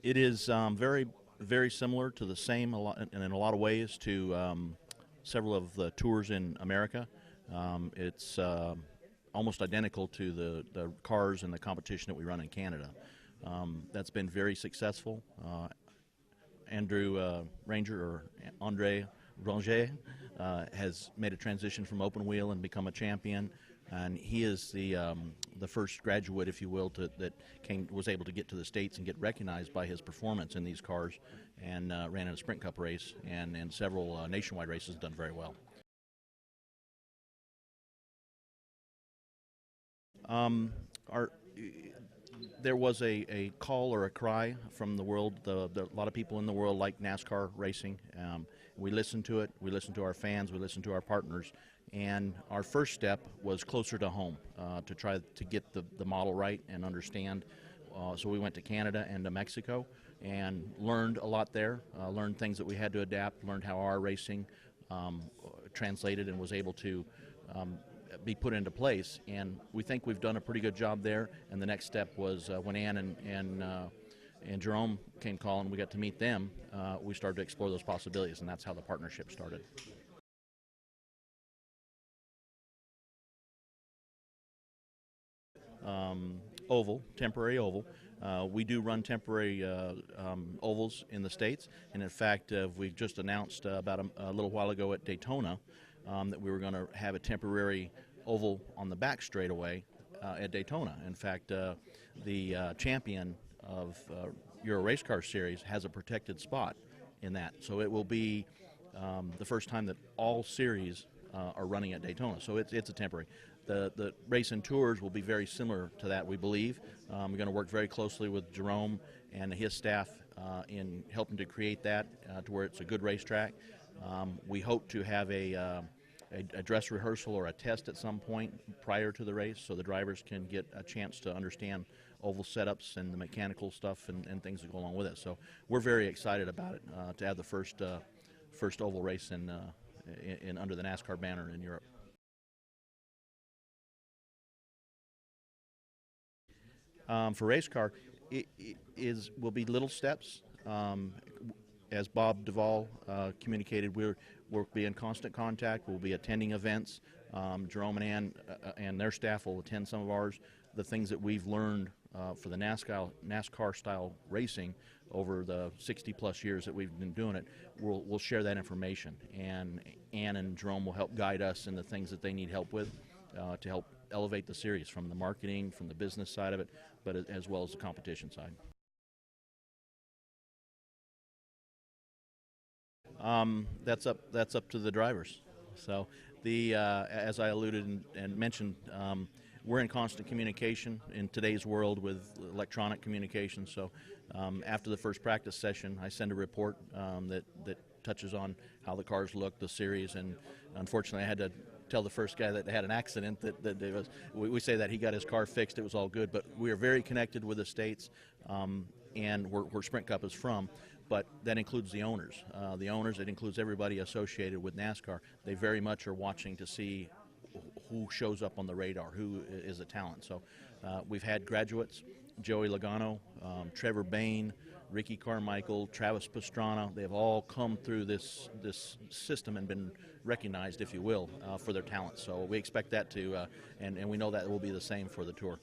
It is very similar to the same and in a lot of ways to several of the tours in America. It's almost identical to the cars and the competition that we run in Canada. That's been very successful. Andrew Ranger or Andre Ranger has made a transition from open wheel and become a champion, and he is the first graduate, if you will, that was able to get to the States and get recognized by his performance in these cars, and ran in a Sprint Cup race and several nationwide races, done very well. Our There was a call or a cry from the world. A lot of people in the world like NASCAR racing. We listened to it. We listened to our fans. We listened to our partners. And our first step was closer to home to try to get the model right and understand. So we went to Canada and to Mexico and learned a lot there, learned things that we had to adapt, learned how our racing translated and was able to be put into place, and we think we've done a pretty good job there. And the next step was when Ann and Jerome came calling, we got to meet them. We started to explore those possibilities, and that's how the partnership started. Oval, temporary oval. We do run temporary ovals in the States, and in fact, we just announced about a little while ago at Daytona that we were going to have a temporary oval on the back straightaway at Daytona. In fact, the champion of Euro Race Car Series has a protected spot in that, so it will be the first time that all series are running at Daytona. So it's a temporary. The race and tours will be very similar to that, we believe. We're going to work very closely with Jerome and his staff in helping to create that to where it's a good racetrack. We hope to have a dress rehearsal or a test at some point prior to the race, so the drivers can get a chance to understand oval setups and the mechanical stuff and things that go along with it. So we're very excited about it to have the first oval race in under the NASCAR banner in Europe. For race car, it will be little steps. As Bob Duvall communicated, we'll be in constant contact. We'll be attending events. Jerome and Ann and their staff will attend some of ours. The things that we've learned for the NASCAR style racing over the 60-plus years that we've been doing it, we'll share that information. And Ann and Jerome will help guide us in the things that they need help with to help elevate the series from the marketing, from the business side of it, but as well as the competition side. That's up to the drivers. So as I alluded and mentioned, we're in constant communication in today's world with electronic communication. So after the first practice session, I send a report that touches on how the cars look, the series, and unfortunately I had to tell the first guy that had an accident that it was, we say that he got his car fixed, it was all good, but we are very connected with the states and where Sprint Cup is from. But that includes the owners. It includes everybody associated with NASCAR. They very much are watching to see who shows up on the radar, who is a talent. So we've had graduates, Joey Logano, Trevor Bayne, Ricky Carmichael, Travis Pastrana. They've all come through this system and been recognized, if you will, for their talent. So we expect that to, and we know that will be the same for the tour.